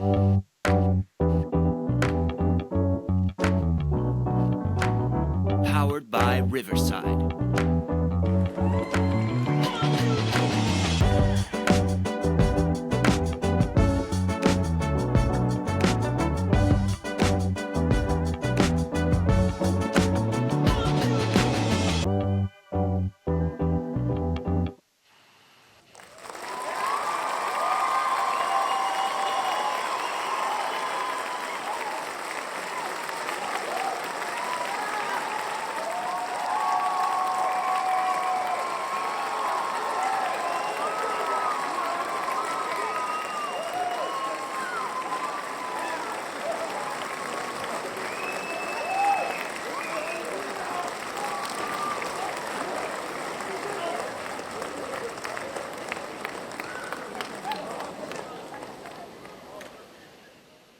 Powered by Riverside.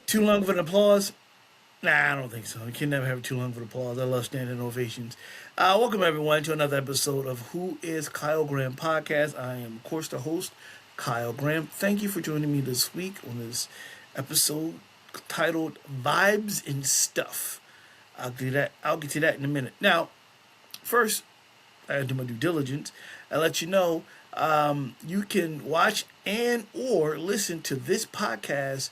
Too long for an applause? Nah, I don't think so. You can never have too long for the applause. I love standing ovations. Welcome, everyone, to another episode of Who is Kyle Graham podcast. I am, of course, the host, Kyle Graham. Thank you for joining me this week on this episode titled Vibes and Stuff. I'll get to that in a minute. Now, first, I do my due diligence. I let you know you can watch and or listen to this podcast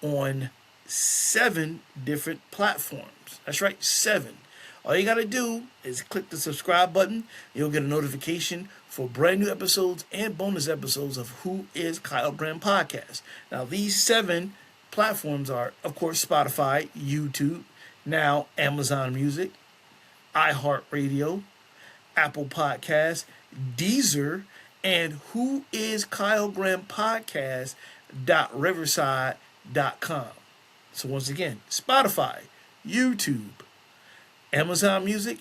on 7 different platforms. That's right, 7. All you got to do is click the subscribe button. You'll get a notification for brand new episodes and bonus episodes of Who is Kyle Graham Podcast. Now, these 7 platforms are, of course, Spotify, YouTube, now Amazon Music, iHeartRadio, Apple Podcasts, Deezer, and Who is Kyle Graham Podcast.riverside.com. So once again, Spotify, YouTube, Amazon Music,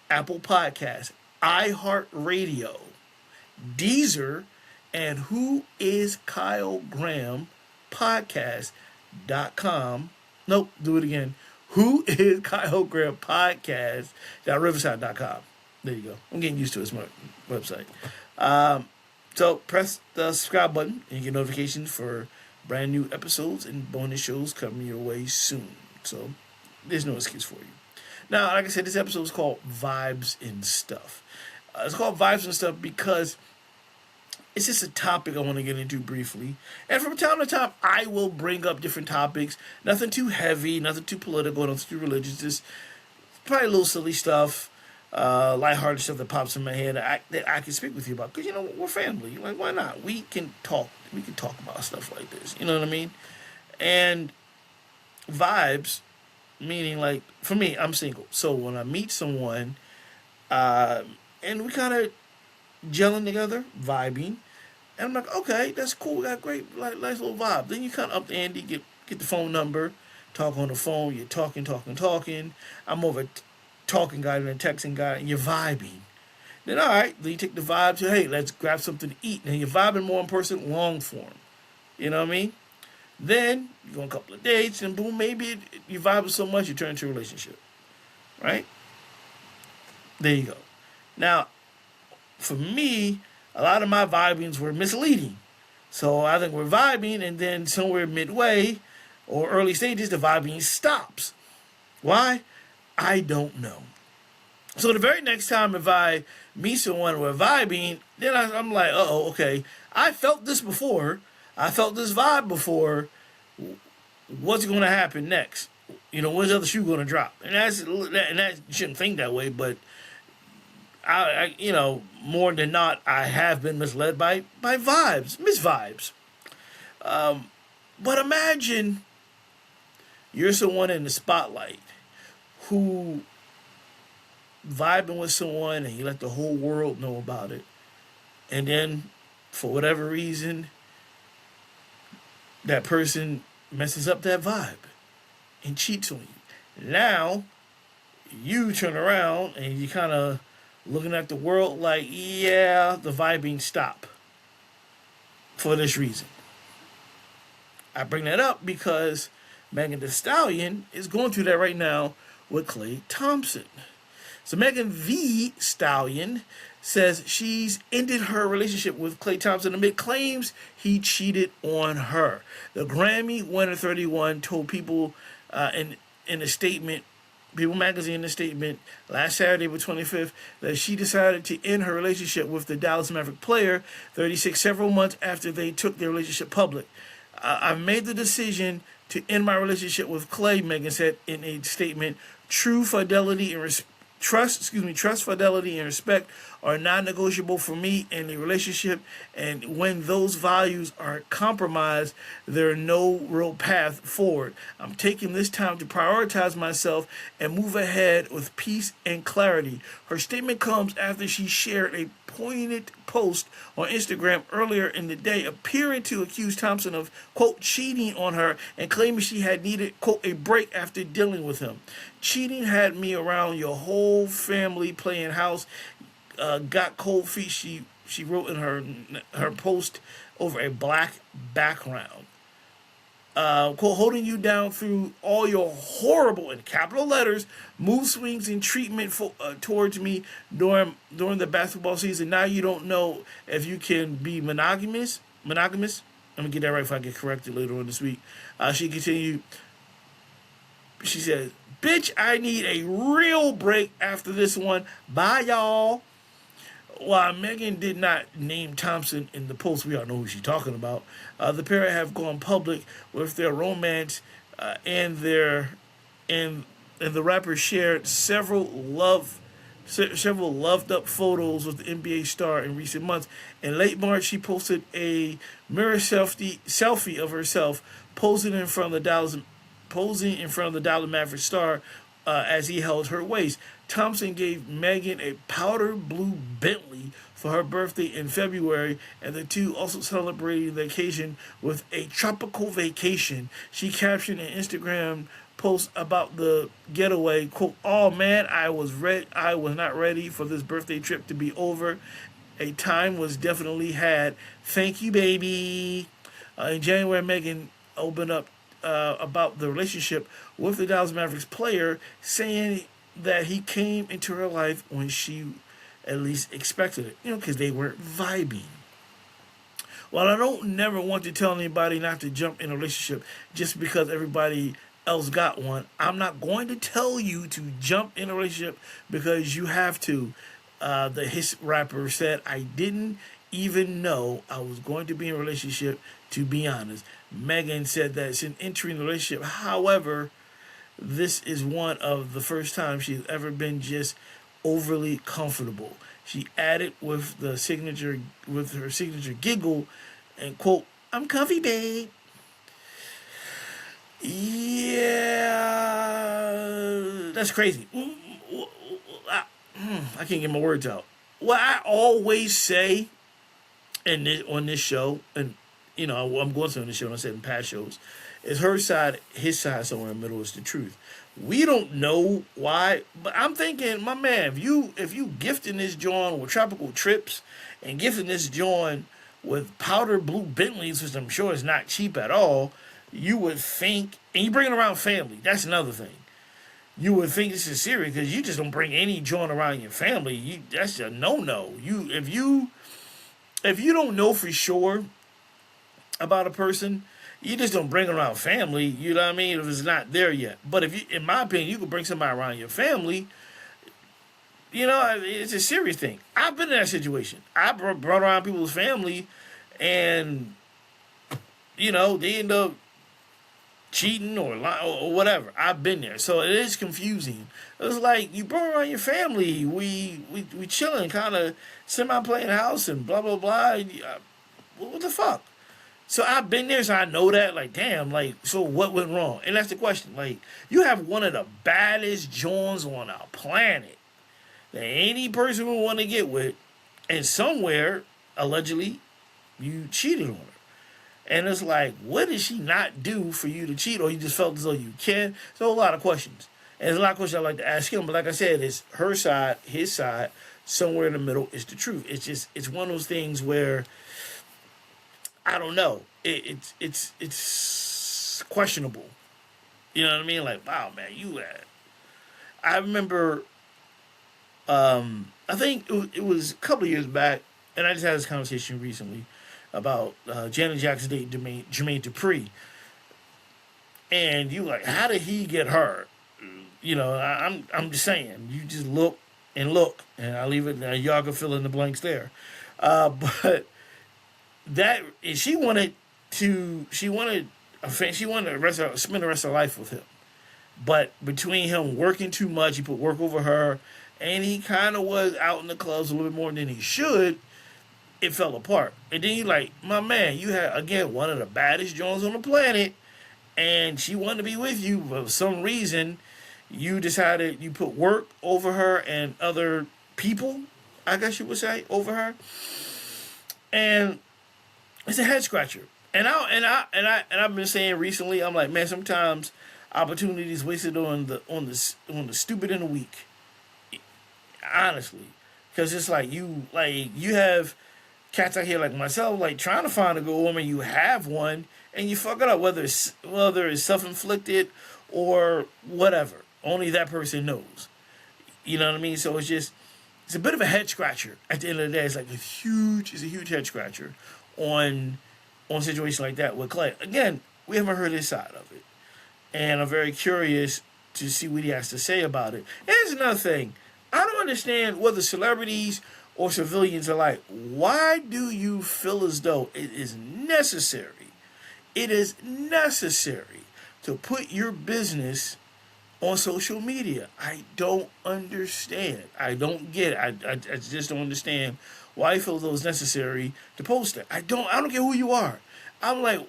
Apple Podcasts, iHeartRadio, Deezer, and Who is Kyle Graham Podcast.com. Nope, do it again. Who is Kyle Graham Podcast.riverside.com. There you go. I'm getting used to it. It's my website. So press the subscribe button and you get notifications for brand new episodes and bonus shows coming your way soon. So there's no excuse for you. Now, like I said, this episode is called Vibes and Stuff. It's called Vibes and Stuff because it's just a topic I want to get into briefly. And from time to time, I will bring up different topics. Nothing too heavy, nothing too political, nothing too religious. Just probably a little silly stuff. Lighthearted stuff that pops in my head that I can speak with you about, because you know we're family. Like, why not? We can talk about stuff like this. You know what I mean? And vibes, meaning, like, for me, I'm single, so when I meet someone, and we kind of gelling together, vibing, and I'm like, okay, that's cool. We got a great, like, nice little vibe. Then you kind of up the ante, get the phone number, talk on the phone. You're talking. I'm over talking guy and a texting guy, and you're vibing. Then, all right, then you take the vibe to, hey, let's grab something to eat. And you're vibing more in person, long form. You know what I mean? Then you go on a couple of dates, and boom, maybe you vibe so much you turn into a relationship. Right? There you go. Now, for me, a lot of my vibings were misleading. So I think we're vibing, and then somewhere midway or early stages, the vibing stops. Why? I don't know. So the very next time if I meet someone and we're vibing, then I'm like, uh-oh, okay. I felt this before. I felt this vibe before. What's going to happen next? You know, when's the other shoe going to drop? And that you shouldn't think that way, but I you know, more than not, I have been misled by vibes, misvibes. But imagine you're someone in the spotlight who vibing with someone and you let the whole world know about it, and then for whatever reason that person messes up that vibe and cheats on you. Now you turn around and you kind of looking at the world like, yeah, the vibing stop for this reason. I bring that up because Megan Thee Stallion is going through that right now with KLAY Thompson. So Megan Thee Stallion says she's ended her relationship with Klay Thompson amid claims he cheated on her. The Grammy winner 31 told People in a statement, People magazine in a statement last Saturday, April 25th, that she decided to end her relationship with the Dallas Maverick player, 36, several months after they took their relationship public. I've made the decision to end my relationship with Klay, Megan said in a statement. Trust, fidelity, and respect are non-negotiable for me in a relationship, and when those values are compromised, there's no real path forward. I'm taking this time to prioritize myself and move ahead with peace and clarity. Her statement comes after she shared a poignant post on Instagram earlier in the day, appearing to accuse Thompson of, quote, cheating on her and claiming she had needed, quote, a break after dealing with him. Cheating had me around your whole family playing house. Got cold feet, she wrote in her post over a black background. Quote, holding you down through all your horrible, in capital letters, mood swings and treatment towards me during the basketball season. Now you don't know if you can be monogamous. Let me get that right if I get corrected later on this week. She continued. She said, bitch, I need a real break after this one. Bye, y'all. While Megan did not name Thompson in the post, we all know who she's talking about. The pair have gone public with their romance, and the rapper shared several loved up photos with the NBA star in recent months. In late March, she posted a mirror selfie of herself posing in front of the Dallas Maverick star as he held her waist. Thompson gave Megan a powder blue Bentley for her birthday in February, and the two also celebrated the occasion with a tropical vacation. She captioned an Instagram post about the getaway, quote, oh man, I was not ready for this birthday trip to be over. A time was definitely had. Thank you, baby. In January, Megan opened up about the relationship with the Dallas Mavericks player, saying that he came into her life when she at least expected it, because they weren't vibing. While I don't never want to tell anybody not to jump in a relationship just because everybody else got one, I'm not going to tell you to jump in a relationship because you have to. The Hiss rapper said, I didn't even know I was going to be in a relationship, to be honest. Megan said that since entering the relationship, however, this is one of the first times she's ever been just overly comfortable. She added with her signature giggle and, quote, I'm comfy, babe. Yeah, that's crazy. I can't get my words out. What I always say on this show, and I'm going to on this show, and I said in past shows, is her side, his side, somewhere in the middle is the truth. We don't know why, but I'm thinking, my man, if you gifting this joint with tropical trips and gifting this joint with powder blue Bentleys, which I'm sure is not cheap at all, you would think, and you bring around family, that's another thing. You would think this is serious because you just don't bring any joint around your family. That's a no-no. If you don't know for sure about a person, you just don't bring around family, you know what I mean, if it's not there yet. But if you, in my opinion, you could bring somebody around your family, it's a serious thing. I've been in that situation. I brought around people's family, and, they end up cheating or whatever. I've been there. So it is confusing. It's like, you brought around your family. We chilling, kind of semi-playing house and blah, blah, blah. What the fuck? So I've been there, so I know that, like, damn, like, so what went wrong? And that's the question. Like, you have one of the baddest joints on our planet that any person would want to get with, and somewhere, allegedly, you cheated on her. And it's like, what did she not do for you to cheat, or you just felt as though you can? So a lot of questions. And there's a lot of questions I'd like to ask him, but like I said, it's her side, his side, somewhere in the middle is the truth. It's one of those things where, I don't know. It's questionable. You know what I mean? Like, wow, man, I remember I think it was a couple of years back, and I just had this conversation recently about Janet Jackson dating Jermaine Dupri, and you like, how did he get her? You know, I'm just saying, you just look, and I leave it. Y'all can fill in the blanks there. But that she wanted she wanted to spend the rest of her life with him. But between him working too much, he put work over her, and he kind of was out in the clubs a little bit more than he should. It fell apart. And then you like, my man, you had again one of the baddest Jones on the planet, and she wanted to be with you, but for some reason, you decided you put work over her and other people, I guess you would say, over her, and it's a head scratcher. And I've been saying recently, I'm like, man, sometimes opportunities wasted on the stupid and the weak, honestly, because it's like you have cats out here like myself, like trying to find a good woman. You have one, and you fuck it up, whether it's self-inflicted or whatever. Only that person knows. You know what I mean? So it's a bit of a head scratcher. At the end of the day, it's like a huge head scratcher on a situation like that with Clay. Again, we haven't heard his side of it, and I'm very curious to see what he has to say about it. And here's another thing: I don't understand whether celebrities or civilians are like, why do you feel as though it is necessary? It is necessary to put your business on social media. I don't understand. I don't get it. I just don't understand why you feel as though it's necessary to post it. I don't care who you are. I'm like,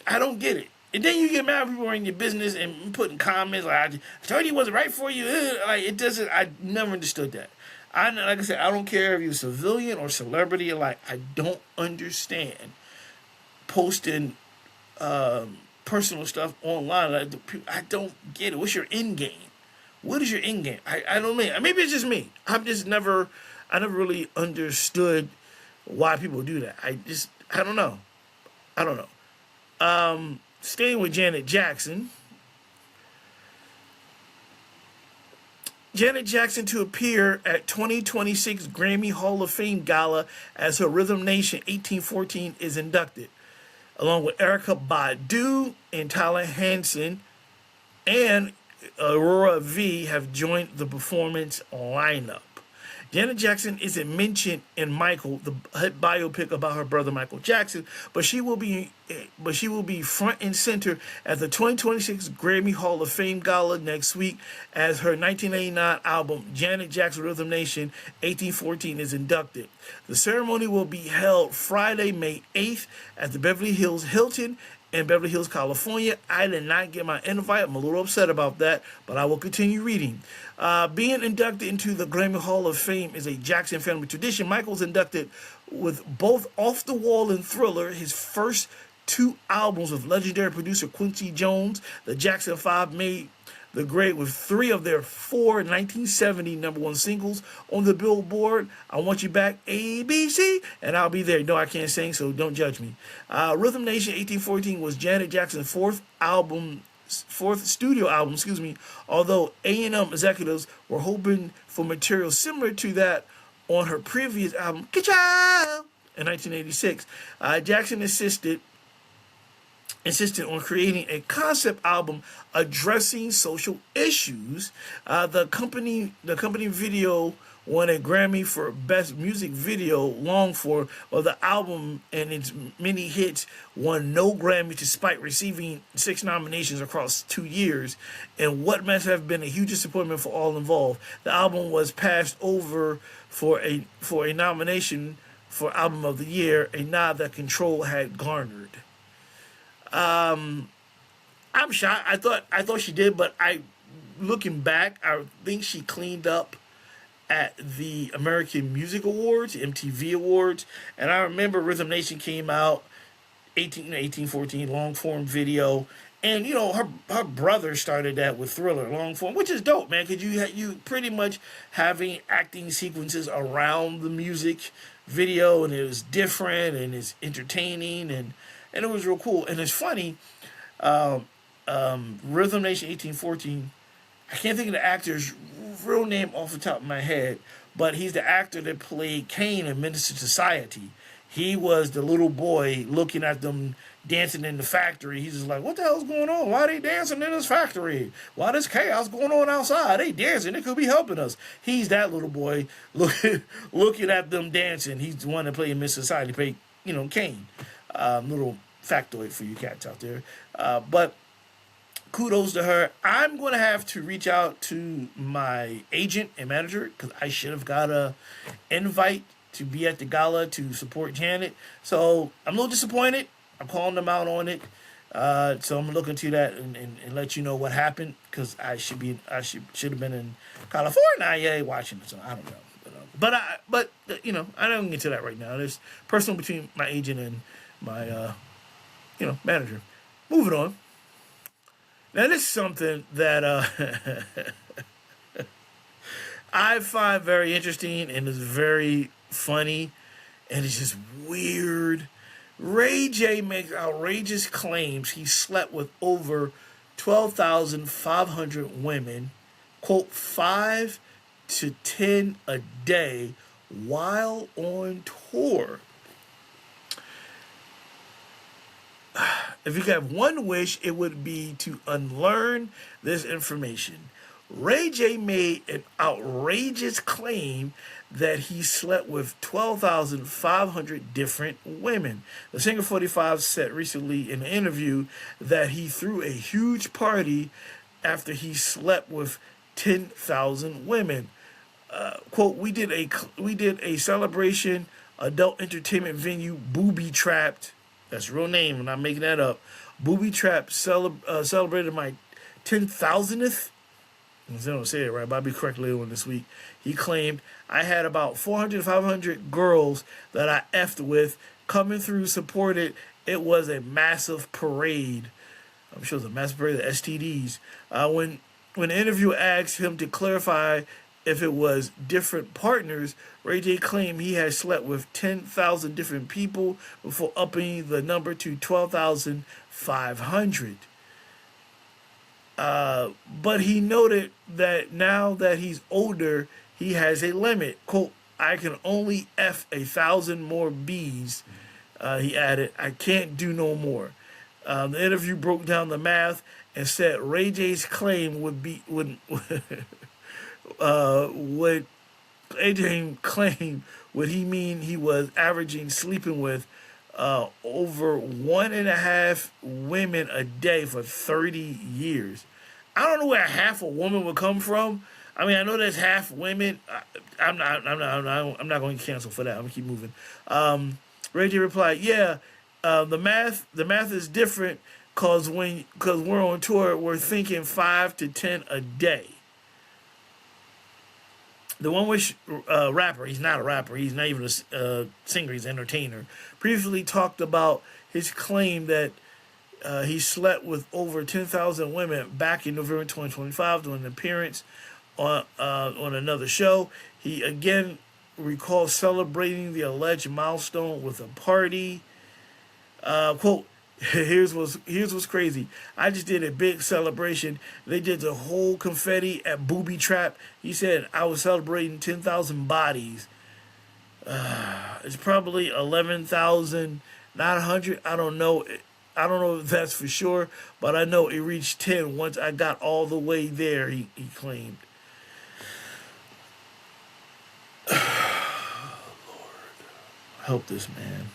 I don't get it. And then you get mad when people are in your business and putting comments like, I told you it wasn't right for you. Like, it doesn't, I never understood that. Like I said, I don't care if you're a civilian or celebrity. Like, I don't understand posting personal stuff online. I don't get it. What's your end game? What is your end game? I don't mean. Maybe it's just me. I never really understood why people do that. I don't know. Staying with Janet Jackson. Janet Jackson to appear at 2026 Grammy Hall of Fame Gala as her Rhythm Nation 1814 is inducted, along with Erykah Badu and Tyler Hansen and Aurora V have joined the performance lineup. Janet Jackson isn't mentioned in Michael, the biopic about her brother Michael Jackson, but she will be front and center at the 2026 Grammy Hall of Fame Gala next week as her 1989 album Janet Jackson Rhythm Nation 1814 is inducted. The ceremony will be held Friday, May 8th at the Beverly Hills Hilton in Beverly Hills, California. I did not get my invite. I'm a little upset about that, but I will continue reading. Being inducted into the Grammy Hall of Fame is a Jackson family tradition. Michael's inducted with both Off the Wall and Thriller, his first two albums with legendary producer Quincy Jones. The Jackson 5 made the grade with 3 of their 4 1970 number 1 singles on the Billboard. I Want You Back, ABC, and I'll be there. No, I can't sing, so don't judge me. Rhythm Nation 1814 was Janet Jackson's fourth studio album, although A&M executives were hoping for material similar to that on her previous album, Ka-Chow, in 1986. Jackson insisted on creating a concept album addressing social issues. The company video won a Grammy for Best Music Video, Long For, while the album and its many hits won no Grammy despite receiving 6 nominations across 2 years, and what must have been a huge disappointment for all involved. The album was passed over for a nomination for Album of the Year, a nod that Control had garnered. I'm shocked. I thought she did, but looking back, I think she cleaned up at the American Music Awards, MTV Awards, and I remember Rhythm Nation came out 1814 long form video, and her brother started that with Thriller long form, which is dope, man, because you pretty much having acting sequences around the music video, and it was different and it's entertaining and it was real cool. And it's funny, Rhythm Nation 1814, I can't think of the actor's real name off the top of my head, but he's the actor that played Kane in Menace to Society. He was the little boy looking at them dancing in the factory. He's just like, what the hell's going on? Why are they dancing in this factory? Why there's chaos going on outside? They dancing. They could be helping us. He's that little boy looking at them dancing. He's the one that played in Menace to Society, played, Kane. Little factoid for you cats out there. But kudos to her. I'm going to have to reach out to my agent and manager because I should have got a invite to be at the gala to support Janet. So I'm a little disappointed. I'm calling them out on it. So I'm gonna look into that and let you know what happened because I should have been in California watching it. So I don't know. But I don't get into that right now. There's personal between my agent and my manager. Moving on. Now this is something that I find very interesting and is very funny, and it's just weird. Ray J makes outrageous claims he slept with over 12,500 women, quote, 5 to 10 a day while on tour. If you could have one wish, it would be to unlearn this information. Ray J made an outrageous claim that he slept with 12,500 different women. The Singer 45 said recently in an interview that he threw a huge party after he slept with 10,000 women. Quote, we did a celebration, adult entertainment venue, Booby Trapped. That's a real name, I'm not making that up. Booby Trapped celebrated my 10,000th. I don't say it right, but I'll be correct later on this week. He claimed, I had about 400 to 500 girls that I effed with coming through, supported. It was a massive parade. I'm sure it was a massive parade of STDs. When the interviewer asked him to clarify if it was different partners, Ray J claimed he had slept with 10,000 different people before upping the number to 12,500. But he noted that now that he's older, he has a limit. Quote, I can only F 1,000 more B's. He added, I can't do no more. The interview broke down the math and said Ray J's claim would Adrian claim would he mean he was averaging sleeping with over 1.5 women a day for 30 years. I don't know where half a woman would come from. I mean, I know there's half women. I'm not going to cancel for that. I'm gonna keep moving. Ray J replied, "Yeah, the math is different because we're on tour, we're thinking 5 to 10 a day." The One Wish rapper, he's not a rapper, he's not even a singer, he's an entertainer, previously talked about his claim that he slept with over 10,000 women back in November 2025 during an appearance on another show. He again recalls celebrating the alleged milestone with a party. Quote, here's what's crazy. I just did a big celebration. They did the whole confetti at Booby Trap. He said I was celebrating 10,000 bodies. It's probably 11,900. I don't know if that's for sure, but I know it reached 10 once I got all the way there, he claimed. Lord, help this man.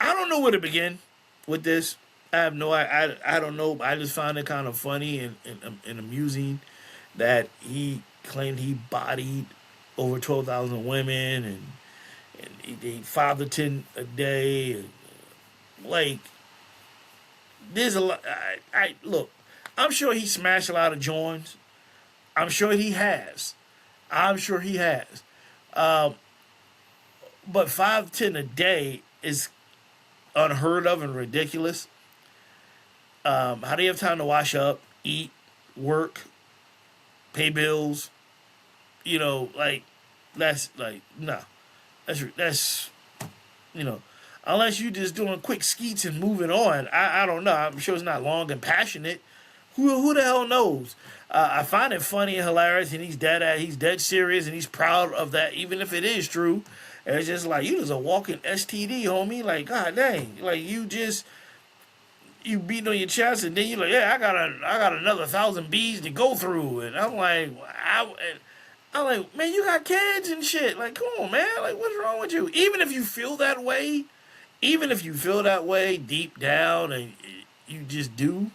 I don't know where to begin with this. I have no, I don't know. I just find it kind of funny and amusing that he claimed he bodied over 12,000 women and he 5 to 10 a day. And, like, there's a lot. Look, I'm sure he smashed a lot of joints. I'm sure he has. But 5 to 10 a day is unheard of and ridiculous. How do you have time to wash up, eat, work, pay bills? You know, like, that's like, no. That's you know, unless you just doing quick skeets and moving on. I don't know. I'm sure it's not long and passionate. Who the hell knows? I find it funny and hilarious, and he's dead serious, and he's proud of that, even if it is true. And it's just like, you just a walking STD, homie. Like, god dang, like you beating on your chest, and then you're like, yeah, I got another 1,000 bees to go through, and I'm like, I'm like, man, you got kids and shit. Like, come on, man. Like, what's wrong with you? Even if you feel that way, deep down, and you just do,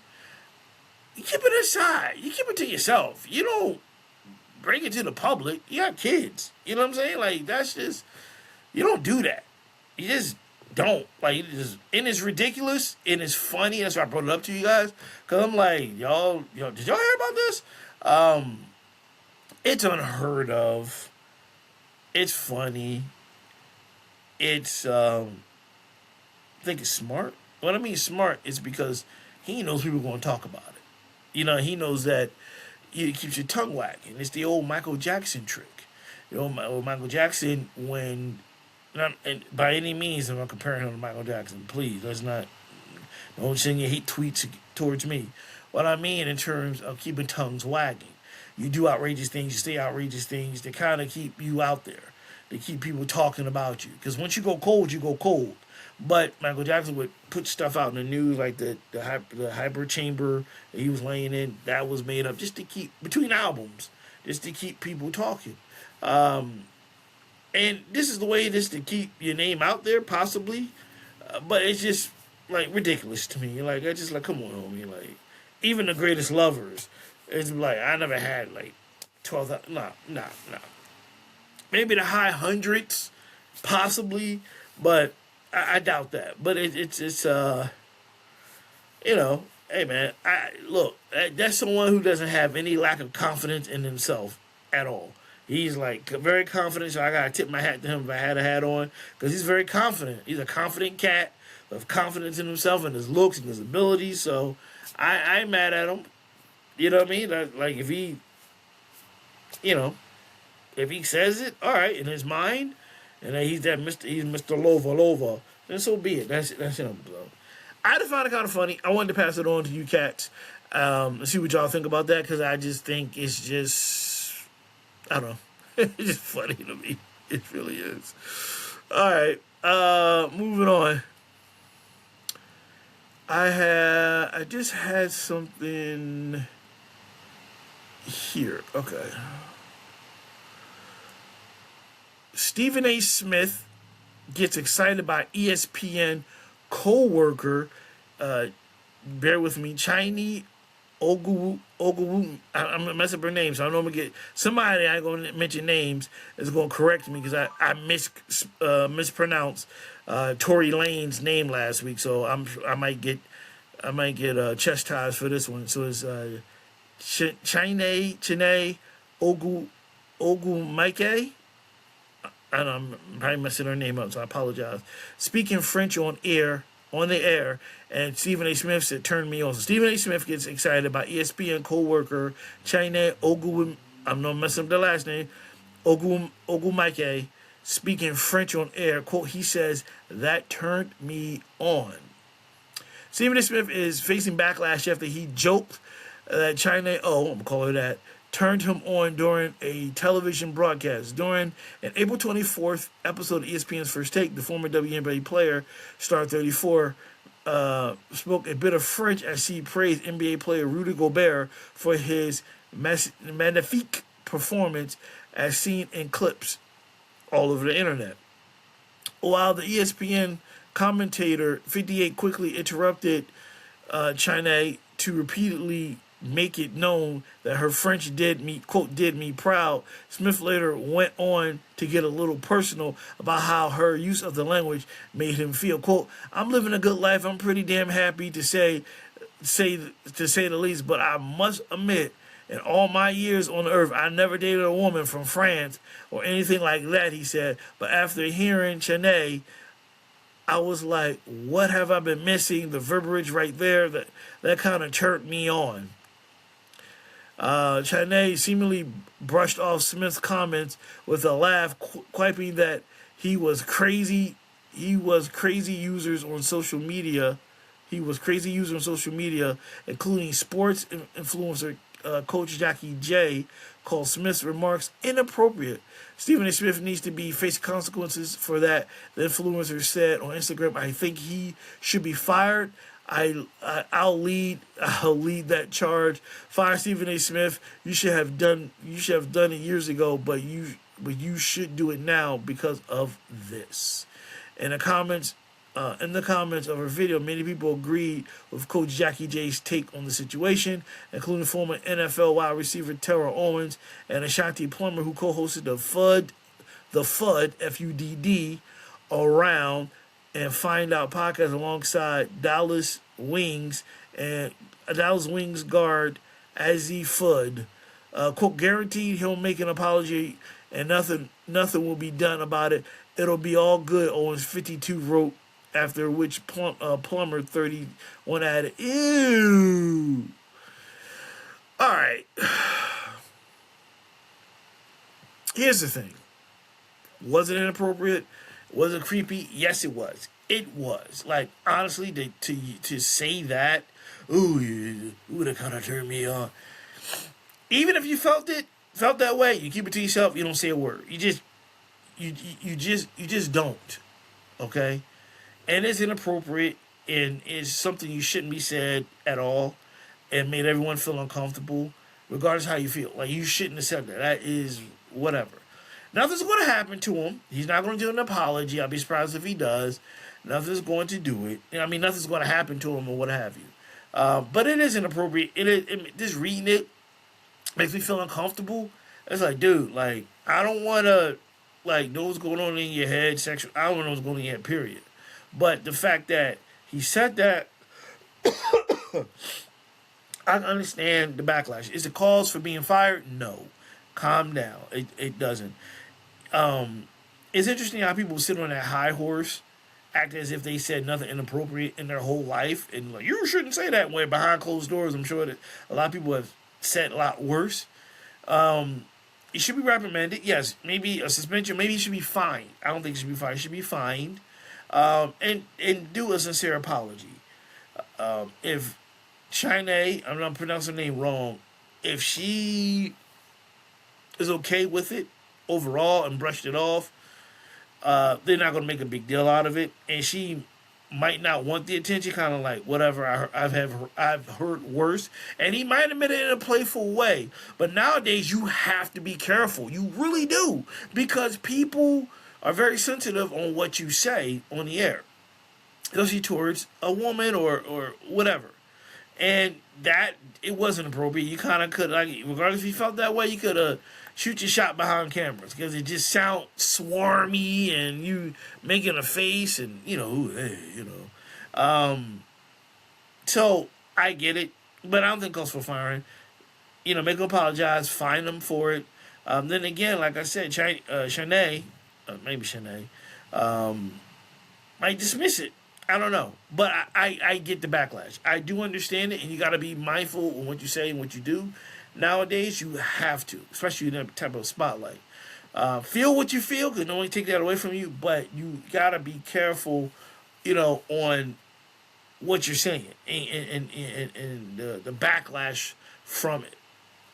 you keep it inside. You keep it to yourself. You don't bring it to the public. You got kids. You know what I'm saying? Like, that's just, you don't do that. You just don't. Like, and it's ridiculous, and it's funny. That's why I brought it up to you guys. Because I'm like, y'all, did y'all hear about this? It's unheard of. It's funny. It's, I think it's smart. What I mean smart is because he knows people are going to talk about it. You know, he knows that it keeps your tongue wagging. It's the old Michael Jackson trick. You know, Michael Jackson, when, and by any means, I'm not comparing him to Michael Jackson. Please, don't send your hate tweets towards me. What I mean in terms of keeping tongues wagging. You do outrageous things, you say outrageous things to kind of keep you out there, to keep people talking about you. Because once you go cold, you go cold. But Michael Jackson would put stuff out in the news, like the hyper chamber that he was laying in, that was made up just to keep, between albums, just to keep people talking. And this is the way it is to keep your name out there, possibly. But it's just, like, ridiculous to me. Like, I just, like, come on, homie. Like, even the greatest lovers, it's like, I never had, like, 12,000, nah. Maybe the high hundreds, possibly, but I doubt that. But it's you know, hey, man, look, that's someone who doesn't have any lack of confidence in himself at all. He's, like, very confident, so I got to tip my hat to him if I had a hat on, because he's very confident. He's a confident cat with confidence in himself and his looks and his abilities, so I ain't mad at him. You know what I mean? Like, if he, you know, if he says it, all right, in his mind, and then he's Mr. Lova, then so be it. That's him. So I just found it kind of funny. I wanted to pass it on to you cats, and see what y'all think about that, because I just think it's just, I don't know, it's just funny to me. It really is. All right, moving on. I just had something here. Okay. Stephen A. Smith gets excited by ESPN co-worker, bear with me, Chinese Ogu, I'm going to mess up her name, so I know I'm going to get somebody, I ain't going to mention names, is going to correct me because I mispronounced Tory Lane's name last week, so I might get chastised for this one. So it's Chine Ogu Mike. I know I'm probably messing her name up, so I apologize. Speaking French on the air, and Stephen A. Smith said, "Turned me on." So Stephen A. Smith gets excited about ESPN co-worker Chine Ogu. I'm not messing up the last name. Ogu Mike speaking French on air. Quote: He says that turned me on. Stephen A. Smith is facing backlash after he joked that China, I'm gonna call her that, turned him on during a television broadcast. During an April 24th episode of ESPN's First Take, the former WNBA player, star 34, spoke a bit of French as he praised NBA player Rudy Gobert for his magnifique performance as seen in clips all over the internet. While the ESPN commentator 58 quickly interrupted Chine to repeatedly make it known that her French did me proud, Smith later went on to get a little personal about how her use of the language made him feel. Quote: I'm living a good life. I'm pretty damn happy to say the least, but I must admit, in all my years on earth, I never dated a woman from France or anything like that, he said. But after hearing Chane, I was like, what have I been missing? The verbiage right there, that kind of turned me on. Chane seemingly brushed off Smith's comments with a laugh, quiping that he was crazy users on social media. he was crazy user on social media, including sports influencer Coach Jackie J, called Smith's remarks inappropriate. Stephen A. Smith needs to be facing consequences for that. The influencer said on Instagram, "I think he should be fired. I'll lead that charge. Fire Stephen A. Smith. You should have done it years ago, but you should do it now because of this." In the comments of her video, many people agreed with Coach Jackie J's take on the situation, including former NFL wide receiver Terrell Owens and Ashanti Plummer, who co-hosted the FUD FUDD Around and Find Out podcast alongside Dallas Wings guard Azzy Fudd. Quote, guaranteed he'll make an apology and nothing will be done about it. It'll be all good, Owens 52 wrote, after which Plummer 31 added, ew. All right. Here's the thing. Was it inappropriate? Was it creepy? Yes, it was. It was. Like, honestly, to say that, ooh, that kind of turned me on. Even if you felt that way, you keep it to yourself. You don't say a word. You just don't. Okay? And it's inappropriate, and it's something you shouldn't be said at all, and made everyone feel uncomfortable, regardless of how you feel. Like, you shouldn't have said that. That is whatever. Nothing's going to happen to him. He's not going to do an apology. I'll be surprised if he does. Nothing's going to do it. I mean, nothing's going to happen to him or what have you. But it is inappropriate. Just reading it makes me feel uncomfortable. It's like, dude, like, I don't want to, like, know what's going on in your head, sexual. I don't know what's going on in your head, period. But the fact that he said that, I understand the backlash. Is it cause for being fired? No. Calm down. It doesn't. It's interesting how people sit on that high horse, act as if they said nothing inappropriate in their whole life, and like, you shouldn't say that when behind closed doors. I'm sure that a lot of people have said a lot worse. He should be reprimanded. Yes, maybe a suspension. Maybe he should be fined. I don't think he should be fined. He should be fined. And do a sincere apology. If Shanae, I'm not pronouncing her name wrong, if she is okay with it overall and brushed it off, they're not going to make a big deal out of it. And she might not want the attention, kind of like, whatever, I've heard worse. And he might admit it in a playful way. But nowadays, you have to be careful. You really do. Because people are very sensitive on what you say on the air, especially towards a woman or whatever. And that, it wasn't appropriate. You kind of could, like, regardless if you felt that way, you could shoot your shot behind cameras, because it just sounds swarmy and you making a face and, So I get it, but I don't think it calls for firing. Make them apologize, fine them for it. Then again, like I said, Shanae, maybe Shanae, might dismiss it. I don't know. But I get the backlash. I do understand it, and you got to be mindful of what you say and what you do. Nowadays, you have to, especially in that type of spotlight. Feel what you feel, because no one take that away from you, but you got to be careful, on what you're saying and the backlash from it.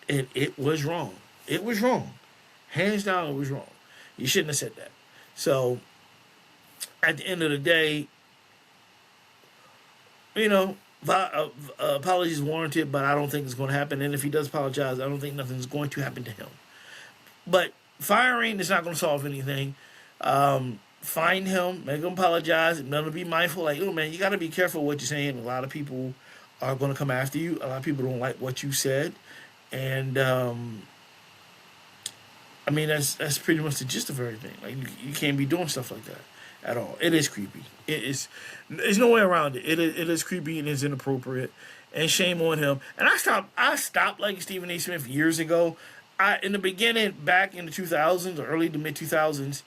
And it was wrong. It was wrong. Hands down, it was wrong. You shouldn't have said that. So, at the end of the day, apologies warranted, but I don't think it's going to happen. And if he does apologize, I don't think nothing's going to happen to him. But firing is not going to solve anything. Find him, make him apologize, and then be mindful. Like, oh man, you got to be careful what you're saying. A lot of people are going to come after you. A lot of people don't like what you said, and that's pretty much the gist of everything. Like, you can't be doing stuff like that at all. It is creepy. There's no way around it. It is creepy and it's inappropriate. And shame on him. And I stopped liking Stephen A. Smith years ago. In the beginning, back in the 2000s or early to mid 2000s,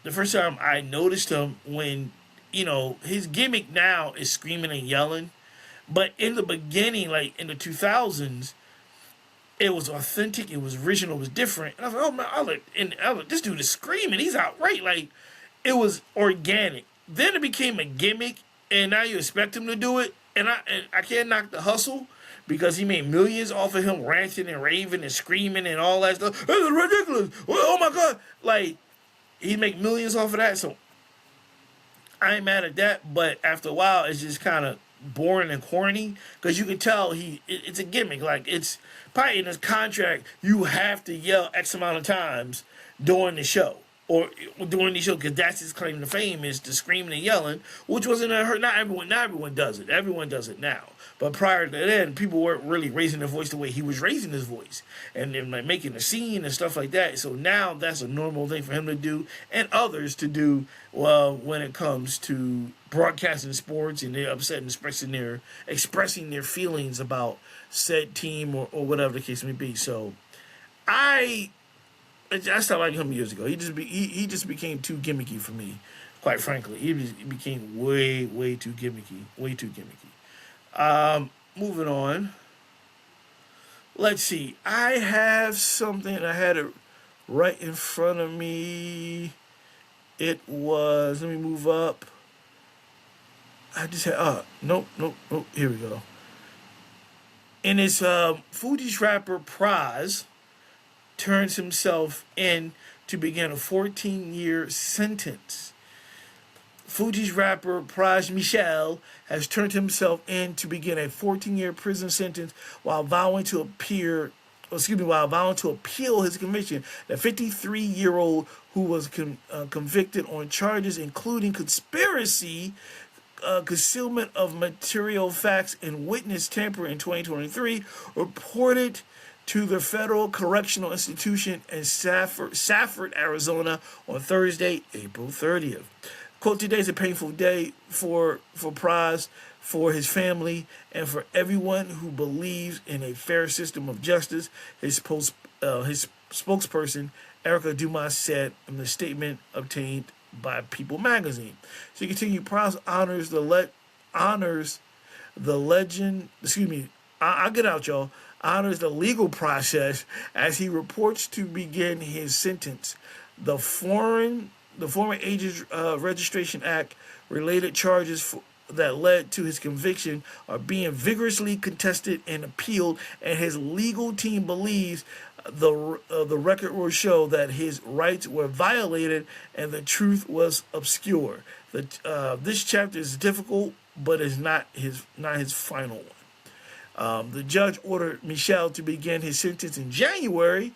the first time I noticed him, when his gimmick now is screaming and yelling, but in the beginning, like in the 2000s, it was authentic, it was original, it was different. And I was like, oh man, this dude is screaming, he's outright, like, it was organic. Then it became a gimmick, and now you expect him to do it. And I can't knock the hustle because he made millions off of him ranting and raving and screaming and all that stuff. This is ridiculous. Oh my God. Like, he make millions off of that. So I ain't mad at that. But after a while, it's just kind of boring and corny because you can tell it's a gimmick. Like, it's probably in his contract, you have to yell X amount of times during the show. Or during the show, because that's his claim to fame, is the screaming and yelling, which wasn't a hurt. Not everyone does it. Everyone does it now. But prior to then, people weren't really raising their voice the way he was raising his voice, and then like making a scene and stuff like that. So now that's a normal thing for him to do, and others to do. Well, when it comes to broadcasting sports, and they're upset and expressing their feelings about said team or whatever the case may be. So I stopped liking him years ago. He just became too gimmicky for me, quite frankly. He became way too gimmicky, Moving on. Let's see. I have something. I had it right in front of me. It was. Let me move up. I just had. Nope. Here we go. And it's FUGEES rapper PRAS turns himself in to begin a 14-year sentence. FUGEES rapper PRAS Michel has turned himself in to begin a 14-year prison sentence while vowing to appeal his conviction. The 53-year-old who was convicted on charges including conspiracy, concealment of material facts, and witness tampering in 2023, reported to the Federal Correctional Institution in Safford, Arizona on Thursday, April 30th. Quote, today is a painful day for PRAS, for his family, and for everyone who believes in a fair system of justice, his spokesperson, Erica Dumas, said in the statement obtained by People magazine. So you continue, PRAS honors the legend, I'll get out, y'all, honors the legal process as he reports to begin his sentence. The Foreign Agents Registration Act related charges that led to his conviction are being vigorously contested and appealed, and his legal team believes the record will show that his rights were violated and the truth was obscure. This chapter is difficult, but is not his final one. The judge ordered Michel to begin his sentence in January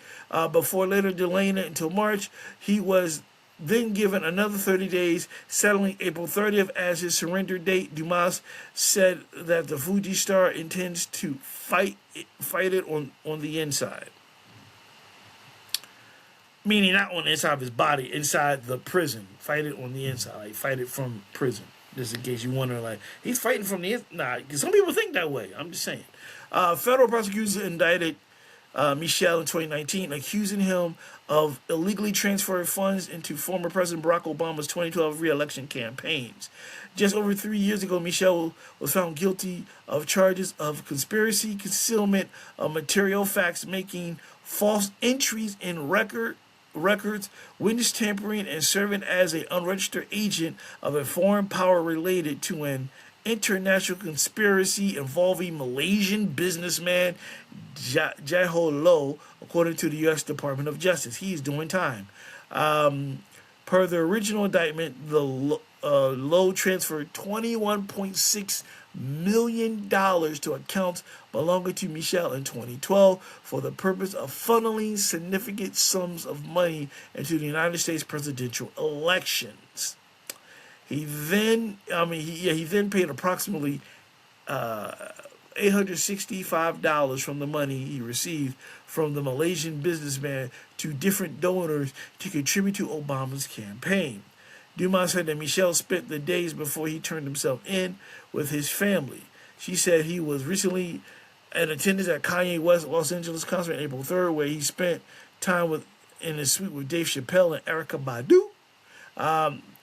before later delaying it until March. He was then given another 30 days, settling April 30th as his surrender date. Dumas said that the FUGEES star intends to fight it on the inside. Meaning not on the inside of his body, inside the prison. Fight it on the inside, like fight it from prison. Just in case you wonder, like, he's fighting from the inside. Nah, because some people think that way. I'm just saying. Federal prosecutors indicted Michel in 2019, accusing him of illegally transferring funds into former President Barack Obama's 2012 re-election campaigns. Just over 3 years ago, Michel was found guilty of charges of conspiracy, concealment of material facts, making false entries in records, witness tampering, and serving as an unregistered agent of a foreign power related to an international conspiracy involving Malaysian businessman Jai-Ho Low, according to the U.S. Department of Justice. He is doing time. Per the original indictment, the Low transferred $21.6 million to accounts belonging to Michel in 2012 for the purpose of funneling significant sums of money into the United States presidential elections. He then paid approximately $865 from the money he received from the Malaysian businessman to different donors to contribute to Obama's campaign. Dumas said that Michel spent the days before he turned himself in with his family. She said he was recently in attendance at Kanye West's Los Angeles concert on April 3rd, where he spent time in his suite with Dave Chappelle and Erykah Badu.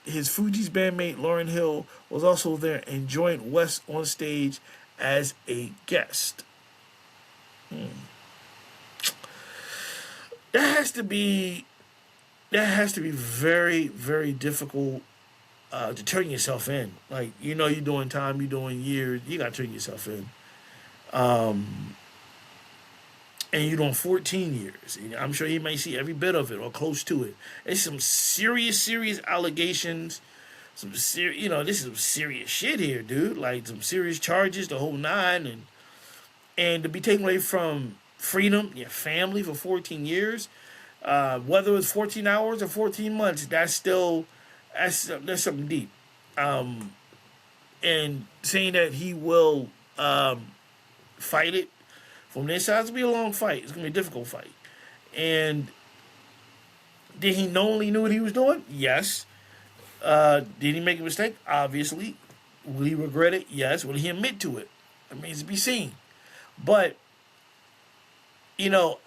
His FUGEES bandmate Lauryn Hill was also there and joined West on stage as a guest. That has to be very, very difficult to turn yourself in. Like, you know, you're doing time, you're doing years, you got to turn yourself in. And you're doing 14 years. And I'm sure he may see every bit of it or close to it. It's some serious allegations. Some serious, you know, this is some serious shit here, dude. Like some serious charges, the whole nine, and to be taken away from freedom, your family for 14 years, whether it's 14 hours or 14 months, that's something deep. And saying that he will fight it from this side, it's gonna be a long fight. It's gonna be a difficult fight. And did he knowingly knew what he was doing? Yes. Did he make a mistake? Obviously. Will he regret it? Yes. Will he admit to it? It remains to be seen. But, you know,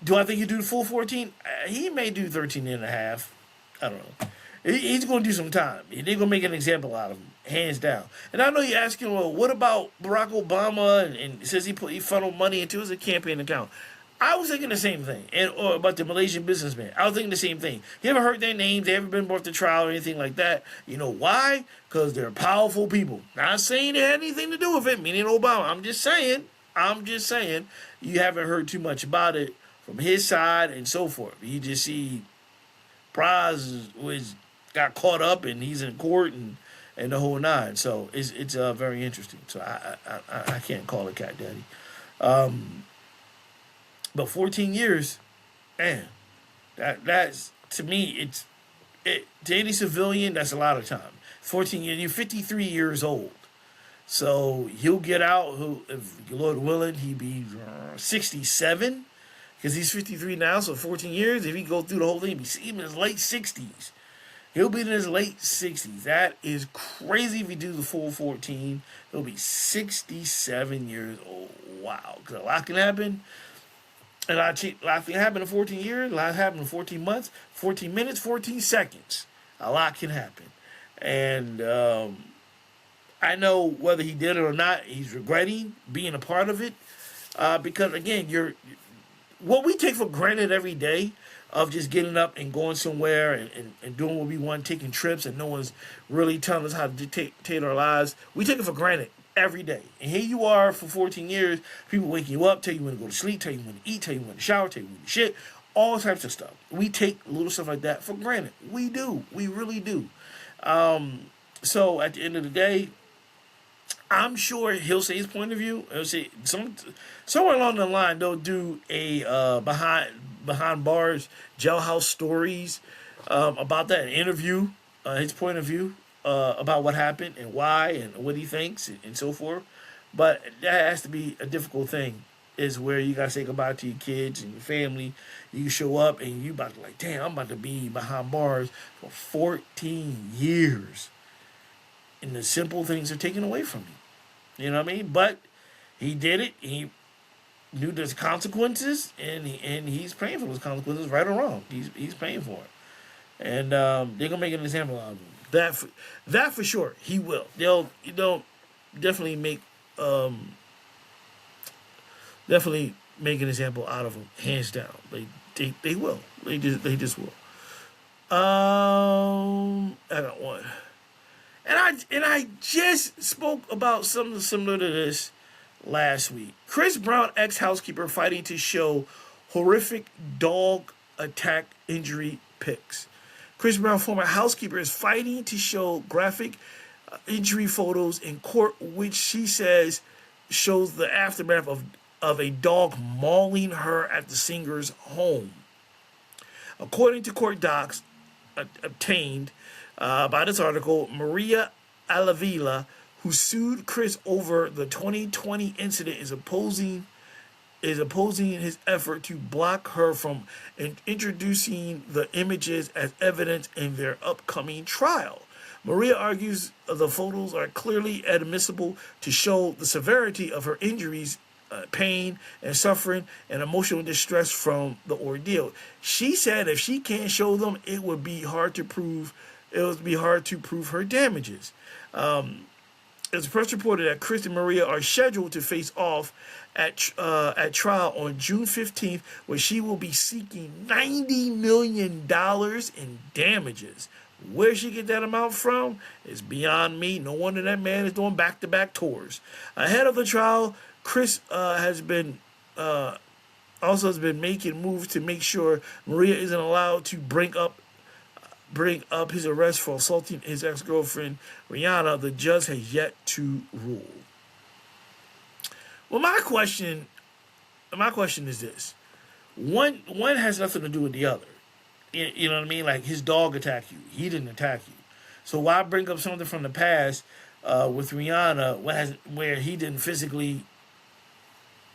do I think he'll do the full 14? He may do 13 and a half. I don't know. He's going to do some time. They're going to make an example out of him, hands down. And I know you're asking, well, what about Barack Obama? And says he funneled money into his campaign account. I was thinking the same thing. Or about the Malaysian businessman. I was thinking the same thing. You ever heard their names? They ever been brought to trial or anything like that? You know why? Because they're powerful people. Not saying they had anything to do with it, meaning Obama. I'm just saying you haven't heard too much about it from his side and so forth. You just see PRAS got caught up and he's in court and the whole nine. So it's very interesting. So I can't call it cat daddy. But 14 years, man, that's to me to any civilian, that's a lot of time. 14 years, you're 53 years old. So he'll get out, if Lord willing, he'd be 67, because he's 53 now, so 14 years, if he go through the whole thing, he'd be in his late 60s. He'll be in his late 60s. That is crazy if he do the full 14. He'll be 67 years old. Wow, because a lot can happen. And a lot can happen in 14 years, a lot happened in 14 months, 14 minutes, 14 seconds. A lot can happen. And I know whether he did it or not, he's regretting being a part of it. Because, again, what we take for granted every day of just getting up and going somewhere and doing what we want, taking trips, and no one's really telling us how to dictate our lives, we take it for granted every day. And here you are for 14 years, people waking you up, tell you when to go to sleep, tell you when to eat, tell you when to shower, tell you when to shit, all types of stuff. We take little stuff like that for granted. We do. We really do. So at the end of the day, I'm sure he'll say his point of view. He'll say somewhere along the line they'll do a behind bars jailhouse stories about that, an interview, his point of view about what happened and why and what he thinks and so forth. But that has to be a difficult thing. Is where you gotta say goodbye to your kids and your family. You show up and you about to like, damn, I'm about to be behind bars for 14 years. And the simple things are taken away from you. You know what I mean? But he did it. He knew there's consequences, and he's paying for those consequences, right or wrong. He's paying for it. And they're gonna make an example out of him. That for sure, he will. They'll definitely make an example out of him, hands down. They will. They just will. I got one. And I just spoke about something similar to this last week. Chris Brown, ex-housekeeper, fighting to show horrific dog attack injury pics. Chris Brown, former housekeeper, is fighting to show graphic injury photos in court, which she says shows the aftermath of a dog mauling her at the singer's home. According to court docs obtained by this article, Maria Alavila, who sued Chris over the 2020 incident, is opposing his effort to block her from introducing the images as evidence in their upcoming trial. Maria argues the photos are clearly admissible to show the severity of her injuries, pain and suffering, and emotional distress from the ordeal. She said if she can't show them, it would be hard to prove her damages. It's press reported that Chris and Maria are scheduled to face off at trial on June 15th, where she will be seeking $90 million in damages. Where she get that amount from is beyond me. No wonder that man is doing back-to-back tours. Ahead of the trial, Chris has been making moves to make sure Maria isn't allowed to bring up his arrest for assaulting his ex-girlfriend Rihanna. The judge has yet to rule. Well, my question is this: one has nothing to do with the other. You know what I mean? Like, his dog attacked you. He didn't attack you. So why bring up something from the past with Rihanna where he didn't physically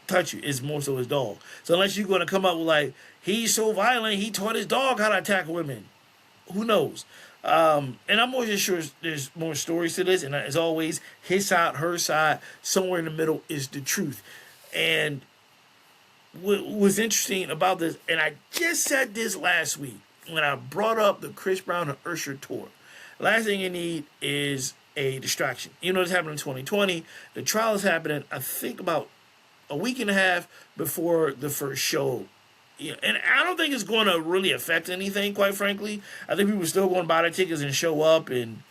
touch you? It's more so his dog. So unless you're going to come up with, like, he's so violent, he taught his dog how to attack women. Who knows? And I'm more just sure there's more stories to this. And as always, his side, her side, somewhere in the middle is the truth. And what was interesting about this, and I just said this last week when I brought up the Chris Brown and Usher tour. Last thing you need is a distraction. You know, this happened in 2020. The trial is happening, I think, about a week and a half before the first show. Yeah, and I don't think it's going to really affect anything, quite frankly. I think people are still going to buy their tickets and show up, and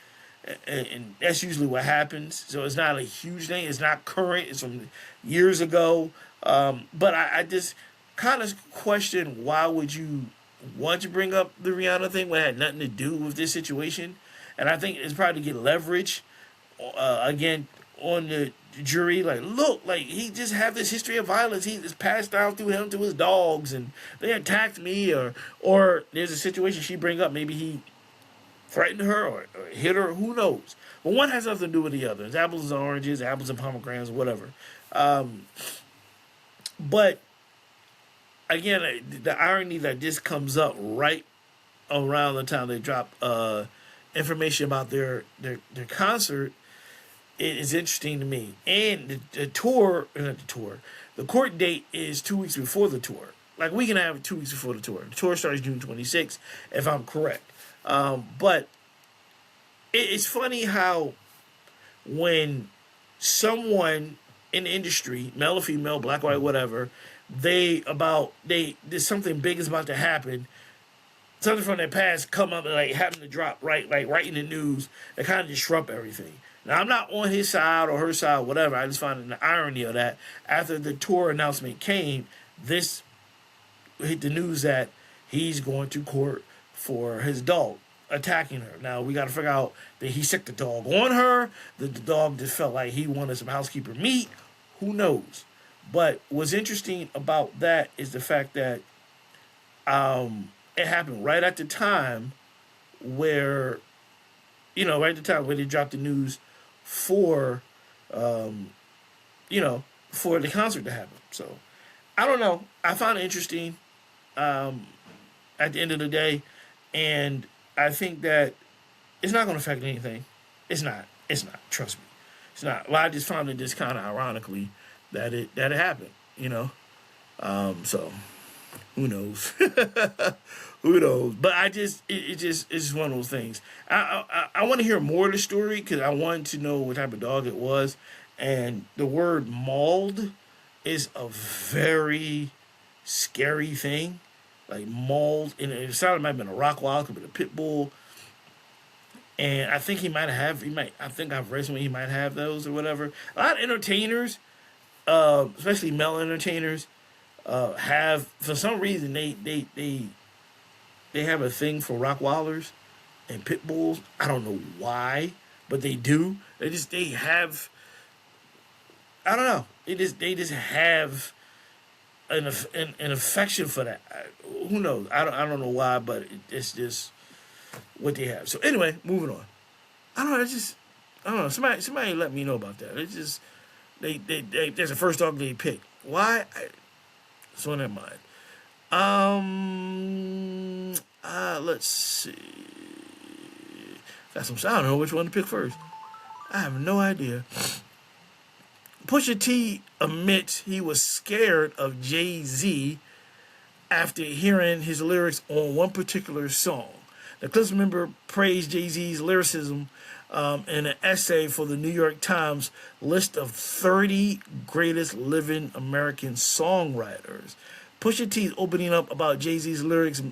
that's usually what happens. So it's not a huge thing. It's not current. It's from years ago. But I just kind of question, why would you want to bring up the Rihanna thing when it had nothing to do with this situation? And I think it's probably to get leverage, again, on the jury. Like, look, like, he just have this history of violence. He just passed down through him to his dogs, and they attacked me. Or there's a situation she bring up. Maybe he threatened her or hit her. Who knows? But one has nothing to do with the other. It's apples and oranges, apples and pomegranates, whatever. But again, the irony that this comes up right around the time they drop information about their concert is interesting to me. And the court date is 2 weeks before the tour. Like, we can have 2 weeks before the tour. The tour starts June 26th, if I'm correct. But it's funny how when someone in the industry, male or female, black, white, whatever, there's something big is about to happen, something from their past come up and, like, happen to drop right in the news, that kind of disrupt everything. Now, I'm not on his side or her side, whatever. I just find the irony of that. After the tour announcement came, this hit the news that he's going to court for his dog attacking her. Now, we got to figure out that he sicked the dog on her, that the dog just felt like he wanted some housekeeper meat. Who knows? But what's interesting about that is the fact that it happened right at the time where, right at the time where they dropped the news for the concert to happen. So, I don't know. I found it interesting at the end of the day. And I think that it's not going to affect anything. It's not. Trust me. It's not. Well, I just found it just kind of ironically that it happened, so who knows? Who knows? But it's just one of those things. I want to hear more of the story because I wanted to know what type of dog it was. And the word mauled is a very scary thing. Like, mauled, and it sounded like it might have been a Rottweiler, could have been a pit bull. And I think I think I've read somewhere he might have those or whatever. A lot of entertainers, especially male entertainers, have, for some reason, they have a thing for Rottweilers and pit bulls. I don't know why, but they do. They have, I don't know. They just have an affection for that. Who knows? I don't know why, but it's just what they have. So anyway, moving on. I don't know. Somebody let me know about that. It's just there's a first dog they picked. Why? So never mind. Let's see. I don't know which one to pick first. I have no idea. Pusha T admits he was scared of Jay-Z after hearing his lyrics on one particular song. The Clips member praised Jay-Z's lyricism in an essay for the New York Times list of 30 greatest living American songwriters. Pusha T opening up about Jay-Z's lyrics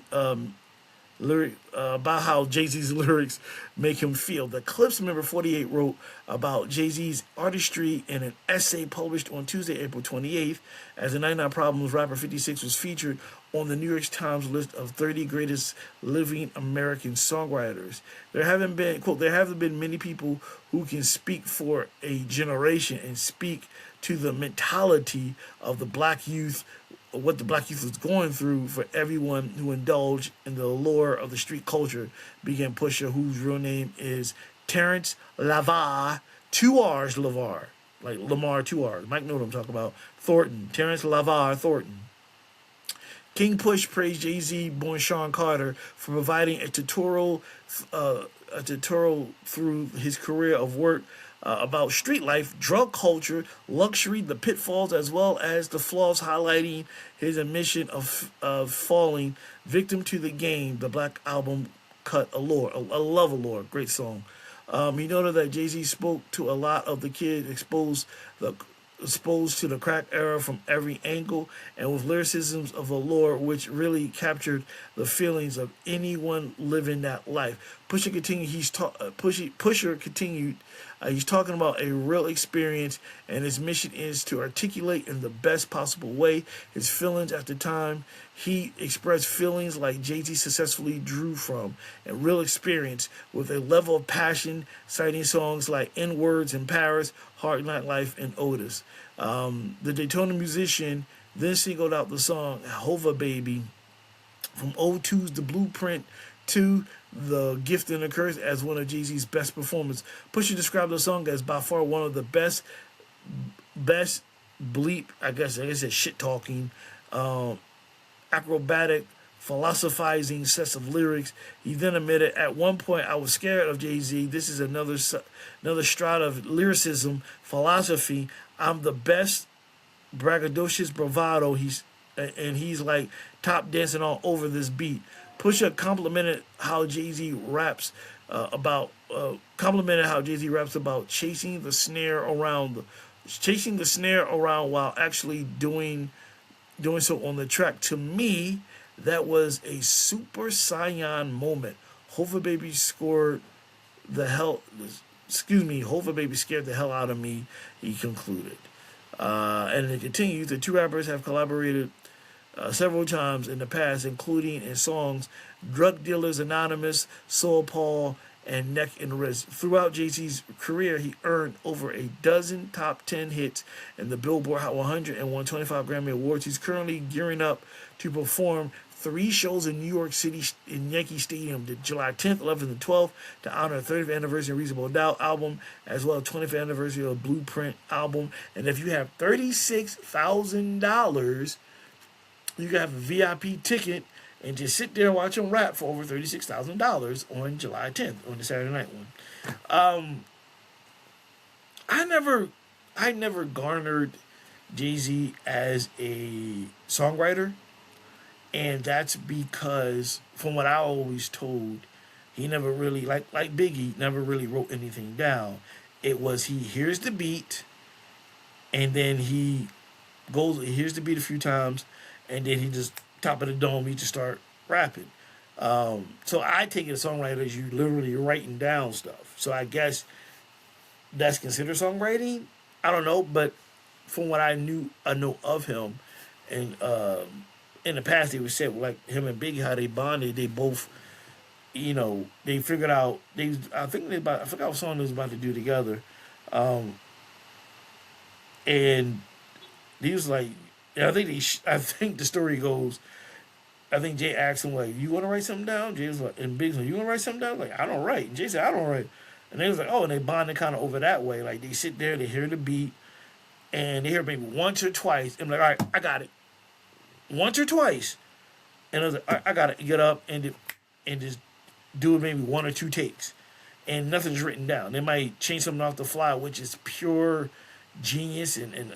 about how Jay-Z's lyrics make him feel. The Clips member 48 wrote about Jay-Z's artistry in an essay published on Tuesday, April 28th, as the 99 Problems rapper 56 was featured on the New York Times list of 30 greatest living American songwriters. There haven't been, quote, there haven't been many people who can speak for a generation and speak to the mentality of the black youth, what the black youth was going through for everyone who indulged in the allure of the street culture, began Pusha, whose real name is Terrence Lavar, 2 R's Lavar, like Lamar 2 R's. Mike know what I'm talking about. Thornton, Terrence Lavar Thornton. King Push praised Jay-Z, born Sean Carter, for providing a tutorial through his career of work about street life, drug culture, luxury, the pitfalls, as well as the flaws, highlighting his admission of falling victim to the game. The Black Album cut Allure, a love allure, great song. He noted that Jay-Z spoke to a lot of the kids exposed to the crack era from every angle, and with lyricisms of allure which really captured the feelings of anyone living that life. Pusha continued. Pusher continued. He's talking about a real experience, and his mission is to articulate in the best possible way his feelings at the time. He expressed feelings like Jay-Z successfully drew from, and real experience with a level of passion, citing songs like N-Words in Paris, Hard Knock Life, and Otis. The Daytona musician then singled out the song Hova Baby from O2's The Blueprint to The Gift and the Curse as one of Jay-Z's best performances. Pusha described the song as by far one of the best bleep, I guess it's shit talking, acrobatic, philosophizing sets of lyrics. He then admitted, at one point I was scared of Jay-Z. This is another strata of lyricism, philosophy. I'm the best, braggadocious bravado. He's like top dancing all over this beat. Pusha complimented how Jay-Z raps about chasing the snare around while actually doing so on the track. To me, that was a super Saiyan moment. Hova Baby scared the hell out of me, he concluded. And it continues, the two rappers have collaborated several times in the past, including in songs Drug Dealers Anonymous, Soul Paul, and Neck and Wrist. Throughout Jay-Z's career, he earned over a dozen top 10 hits in the Billboard Hot 100 and won 25 Grammy Awards. He's currently gearing up to perform 3 shows in New York City in Yankee Stadium, July 10th, 11th, and 12th, to honor the 30th anniversary of Reasonable Doubt album, as well as 25th anniversary of Blueprint album. And if you have $36,000, you can have a VIP ticket and just sit there and watch him rap for over $36,000 on July 10th, on the Saturday night one. I never garnered Jay-Z as a songwriter, and that's because, from what I always told, he never really, like Biggie, never really wrote anything down. It was he hears the beat, and then he hears the beat a few times, and then he just, top of the dome, he just start rapping. So I take it as songwriter as you literally writing down stuff. So I guess that's considered songwriting. I don't know, but from what I know of him, and in the past they would say, like him and Biggie, how they bonded. They both, they figured out. I forgot what song they was about to do together, and he was like, I think the story goes, I think Jay asked him, like, you want to write something down? Jay was like, and Big's like, you want to write something down? Like, I don't write. And Jay said, I don't write. And they was like, oh, and they bonded kind of over that way. Like, they sit there, they hear the beat, and they hear maybe once or twice, and like, all right, I got it. Once or twice. And I was like, all right, I got it. Get up and just do it maybe 1 or 2 takes. And nothing's written down. They might change something off the fly, which is pure genius and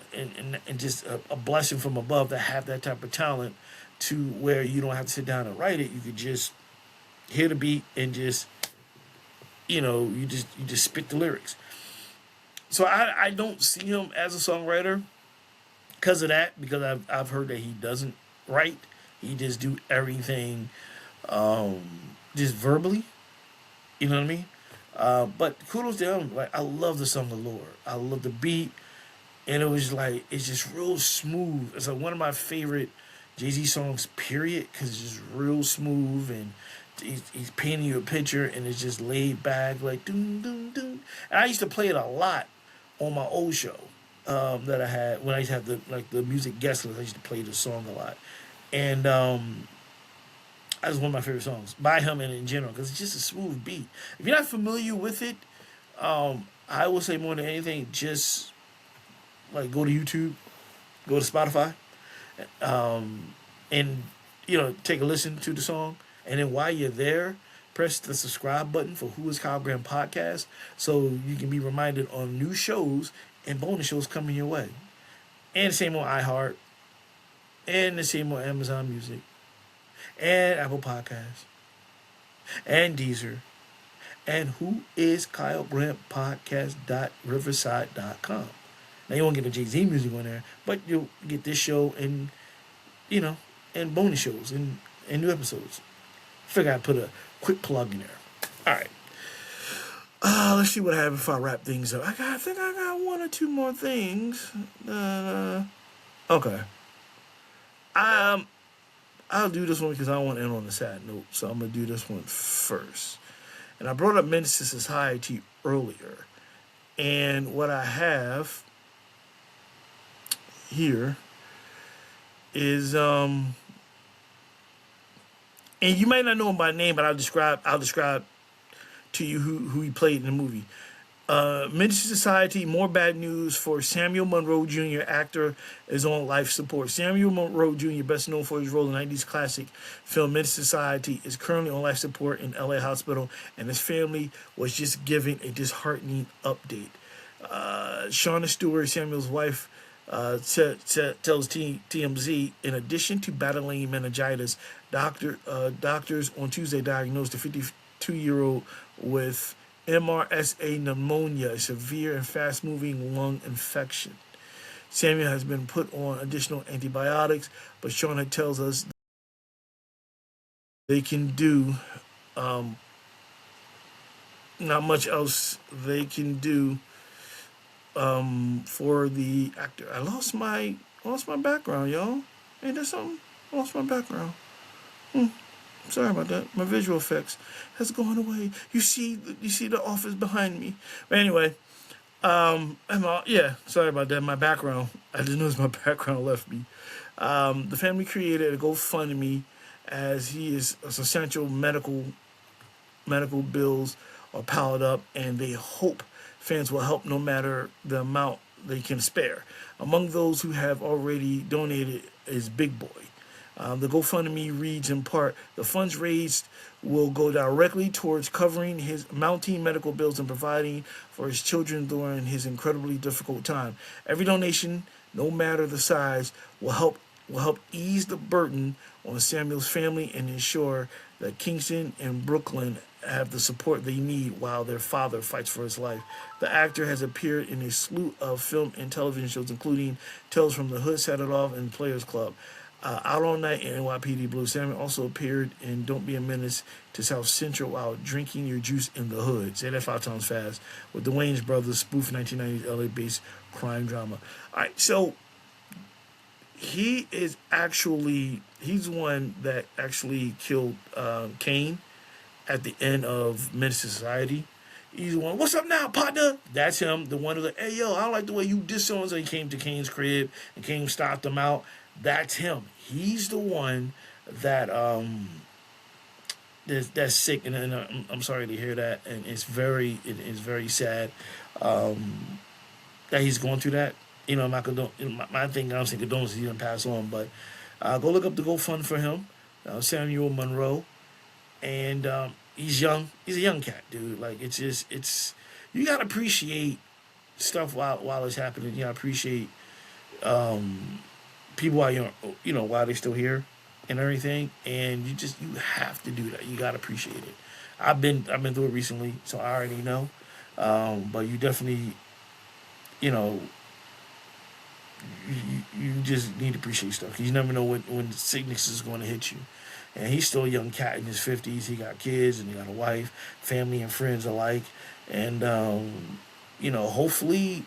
just a blessing from above to have that type of talent, to where you don't have to sit down and write it. You could just hear the beat and just, you just spit the lyrics. So I don't see him as a songwriter because of that, because I've heard that he doesn't write. He just do everything just verbally. You know what I mean? But kudos to him. Like I love the song "Allure." I love the beat, and it was like it's just real smooth. It's like one of my favorite Jay-Z songs. Period, because it's just real smooth and he's painting you a picture, and it's just laid back, like doom doom doom. And I used to play it a lot on my old show that I had when I used to have the music guest list. I used to play the song a lot, and that's one of my favorite songs by him and in general because it's just a smooth beat. If you're not familiar with it, I will say more than anything, just like go to YouTube, go to Spotify, and take a listen to the song. And then while you're there, press the subscribe button for Who Is Kyle Graham podcast, so you can be reminded on new shows and bonus shows coming your way. And the same on iHeart, and the same on Amazon Music, and Apple Podcasts, and Deezer, and Who Is Kyle Graham podcast.riverside.com. Now you won't get the Jay-Z music on there, but you'll get this show and and bonus shows and new episodes. Figure I'd put a quick plug in there. All right. Let's see what I have before I wrap things up. I think I got one or two more things. Okay. I'll do this one because I don't want to end on a sad note, so I'm gonna do this one first. And I brought up Menace to Society earlier, and what I have here is and you might not know him by name, but I'll describe to you who he played in the movie. Menace to Society, more bad news for Samuel Monroe Jr., actor, is on life support. Samuel Monroe Jr., best known for his role in the 90s classic film Menace to Society, is currently on life support in LA hospital, and his family was just given a disheartening update. Shauna Stewart, Samuel's wife, tells TMZ, in addition to battling meningitis, doctors on Tuesday diagnosed a 52-year-old with MRSA pneumonia, a severe and fast-moving lung infection. Samuel has been put on additional antibiotics, but Shauna tells us they can do not much else they can do for the actor. I lost my background, y'all. Ain't that something? I lost my background. Sorry about that. My visual effects has gone away. You see the office behind me. But anyway, sorry about that. My background. I just noticed my background left me. The family created a GoFundMe as he is essential medical bills are piled up, and they hope fans will help no matter the amount they can spare. Among those who have already donated is Big Boy. The GoFundMe reads in part, the funds raised will go directly towards covering his mounting medical bills and providing for his children during his incredibly difficult time. Every donation, no matter the size, will help ease the burden on Samuel's family and ensure that Kingston and Brooklyn have the support they need while their father fights for his life. The actor has appeared in a slew of film and television shows, including Tales from the Hood, Set It Off, and Players Club. Out All Night and NYPD Blue. Samuel also appeared in Don't Be a Menace to South Central while drinking your juice in the hood. Say that 5 times fast. With the Wayans brothers, spoof 1990s LA-based crime drama. All right, so he's the one that actually killed Kane at the end of Menace to Society. He's the one, what's up now, partner? That's him, the one who's like, hey, yo, I don't like the way you diss so he came to Kane's crib and Kane stopped him out. That's him. He's the one that that's sick, and I'm sorry to hear that, and it is very sad that he's going through that. My thing, I'm saying condolences, he didn't pass on, but go look up the GoFund for him, Samuel Monroe, and he's young. He's a young cat, dude. Like it's you gotta appreciate stuff while it's happening. You gotta appreciate people while while they're still here and everything, and you have to do that. You gotta appreciate it. I've been through it recently, so I already know. But you definitely, you just need to appreciate stuff. You never know when sickness is going to hit you. and he's still a young cat in his 50s. He got kids and he got a wife, family and friends alike, and hopefully,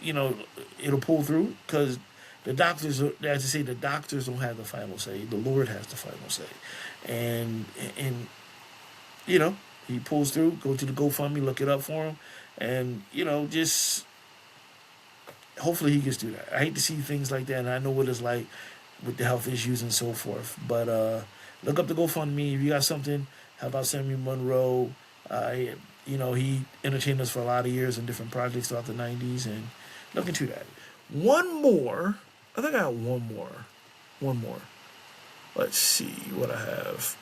it'll pull through because the doctors, as I say, the doctors don't have the final say. The Lord has the final say, and he pulls through. Go to the GoFundMe, look it up for him, and just hopefully he gets through that. I hate to see things like that, and I know what it's like with the health issues and so forth. But look up the GoFundMe. If you got something, how about Samuel Monroe? He entertained us for a lot of years in different projects throughout the 90s, and look into that. One more. I think I got one more. One more. Let's see what I have.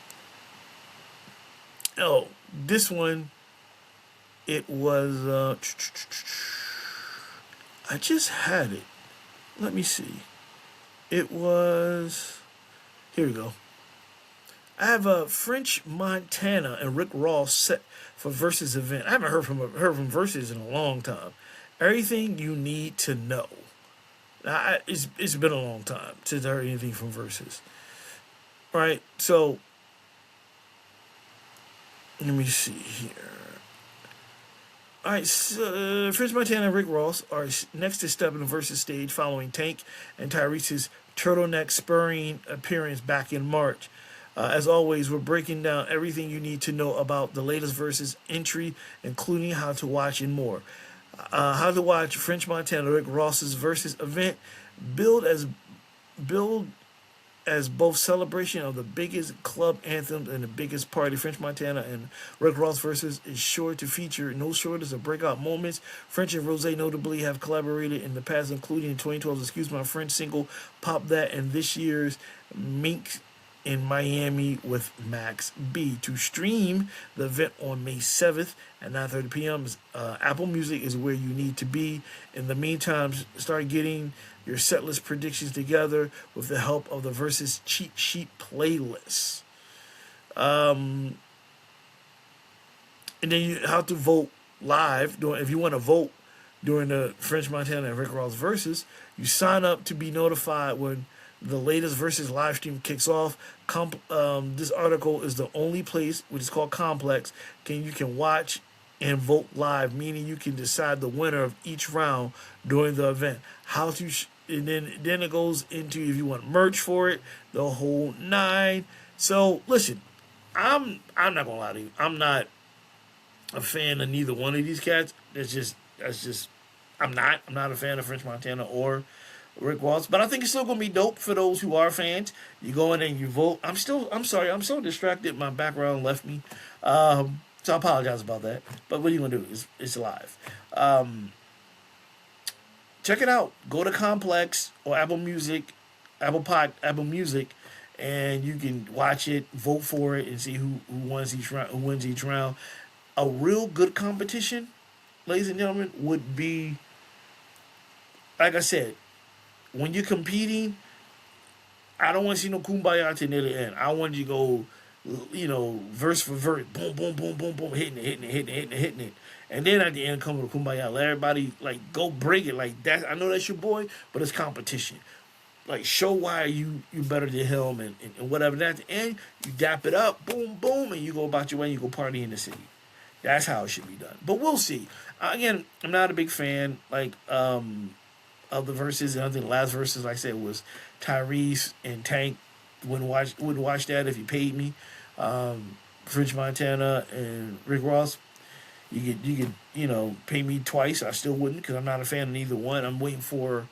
Oh, this one, it was, I just had it. Let me see. It was, here we go. I have a French Montana and Rick Ross set for Versus event. I haven't heard from Versus in a long time. Everything you need to know. It's been a long time since I heard anything from Versus. All right, so let me see here. All right, so French Montana and Rick Ross are next to step in the Versus stage following Tank and Tyrese's turtleneck spurring appearance back in March. As always, we're breaking down everything you need to know about the latest Versus entry, including how to watch and more. How to watch French Montana Rick Ross's Versus event, billed as both celebration of the biggest club anthems and the biggest party. French Montana and Rick Ross Versus is sure to feature no shortage of breakout moments. French and Rose notably have collaborated in the past, including in 2012's Excuse My French single Pop That and this year's Mink in Miami with Max B. To stream the event on May 7th at 9:30 p.m. Apple Music is where you need to be. In the meantime, start getting your setlist predictions together with the help of the Versus cheat sheet playlist. And then you have to vote live. If you want to vote during the French Montana and Rick Ross Versus, you sign up to be notified when the latest Versus live stream kicks off. This article is the only place, which is called Complex, you can watch and vote live, meaning you can decide the winner of each round during the event. And then it goes into if you want merch for it, the whole nine. So listen, I'm not gonna lie to you. I'm not a fan of neither one of these cats. I'm not a fan of French Montana or Rick Ross, but I think it's still gonna be dope for those who are fans. You go in and you vote. I'm sorry, I'm so distracted. My background left me, so I apologize about that. But what are you gonna do? It's live. Check it out. Go to Complex or Apple Music, Apple Music, and you can watch it, vote for it, and see who wins each round. A real good competition, ladies and gentlemen, would be, like I said, when you're competing, I don't want to see no kumbaya to near the end. I want you to go, verse for verse, boom, boom, boom, boom, boom, hitting it. And then at the end, come with a kumbaya. Let everybody, go break it. That. I know that's your boy, but it's competition. Show why you better than him and whatever. And at the end, you dap it up, boom, boom, and you go about your way and you go party in the city. That's how it should be done. But we'll see. Again, I'm not a big fan, of the Verses. And I think the last Verses, like I said, was Tyrese and Tank. Wouldn't watch that if you paid me. French Montana and Rick Ross, you could pay me twice. I still wouldn't, because I'm not a fan of either one. I'm waiting for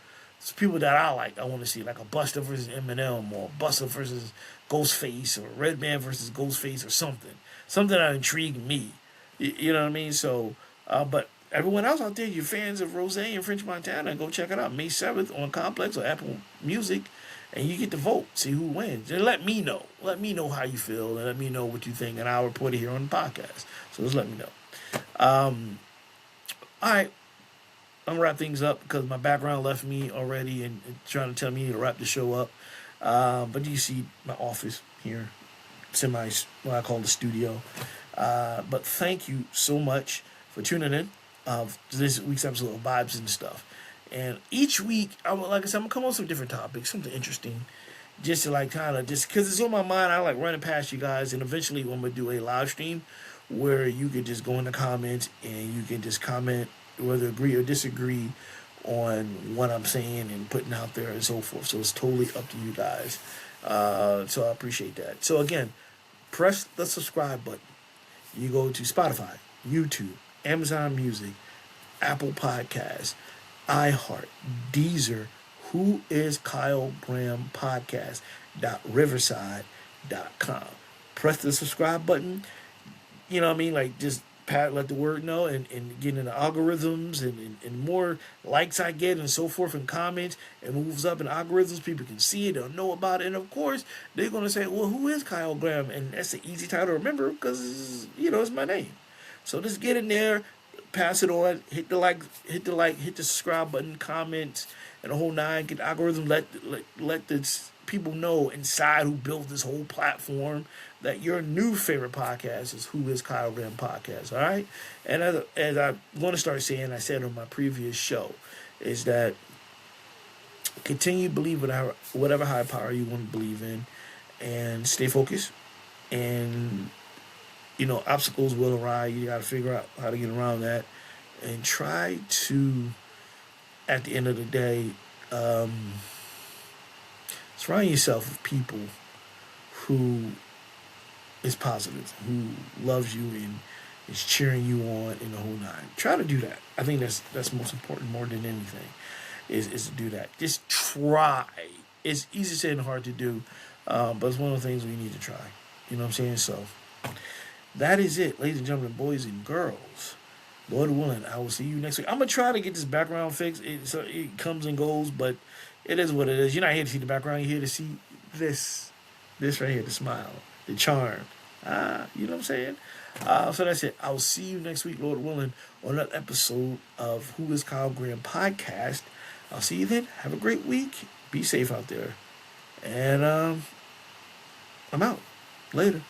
people that I like. I want to see like a Busta versus Eminem, or Busta versus Ghostface, or Redman versus Ghostface, or something that intrigued me. You know what I mean? So, but everyone else out there, you're fans of Rose and French Montana, go check it out May 7th on Complex or Apple Music, and you get to vote, see who wins, and let me know. Let me know how you feel, and let me know what you think, and I'll report it here on the podcast. So just let me know. All right, I'm gonna wrap things up because my background left me already and trying to tell me to wrap the show up. But you see my office here, what I call the studio. But thank you so much for tuning in to this week's episode of Vibes and Stuff. And each week, like I said, I'm gonna come on with some different topics, something interesting, just to like kind of just because it's on my mind. I like running past you guys, and eventually I'm gonna do a live stream where you could just go in the comments and you can just comment whether agree or disagree on what I'm saying and putting out there and so forth. So it's totally up to you guys. So I appreciate that. So again, press the subscribe button. You go to Spotify, YouTube, Amazon Music, Apple Podcasts, iHeart, Deezer, Who is Kyle Graham Podcast .riverside.com. Press the subscribe button. You know what I mean? Like just let the word know and get in the algorithms and more likes I get and so forth and comments, it moves up in algorithms. People can see it, they'll know about it, and of course they're gonna say, well, who is Kyle Graham? And that's an easy title to remember because it's my name. So just get in there, pass it on, hit the hit the subscribe button, comments, and the whole nine. Get the algorithm. Let the people know inside who built this whole platform that your new favorite podcast is Who is Kyle Graham Podcast. All right, and as I'm going to start saying, I said on my previous show, is that continue to believe whatever higher power you want to believe in, and stay focused. And obstacles will arise. You got to figure out how to get around that, and try to, at the end of the day, surround yourself with people who is positive, who loves you and is cheering you on in the whole nine. Try to do that. I think that's most important, more than anything, is to do that. Just try. It's easy to say and hard to do, but it's one of the things we need to try. You know what I'm saying? So that is it, ladies and gentlemen, boys and girls. Lord willing, I will see you next week. I'm going to try to get this background fixed. It comes and goes, but it is what it is. You're not here to see the background. You're here to see this right here, the smile, the charm. You know what I'm saying? So that's it. I'll see you next week, Lord willing, on another episode of Who is Kyle Graham Podcast. I'll see you then. Have a great week. Be safe out there. And I'm out. Later.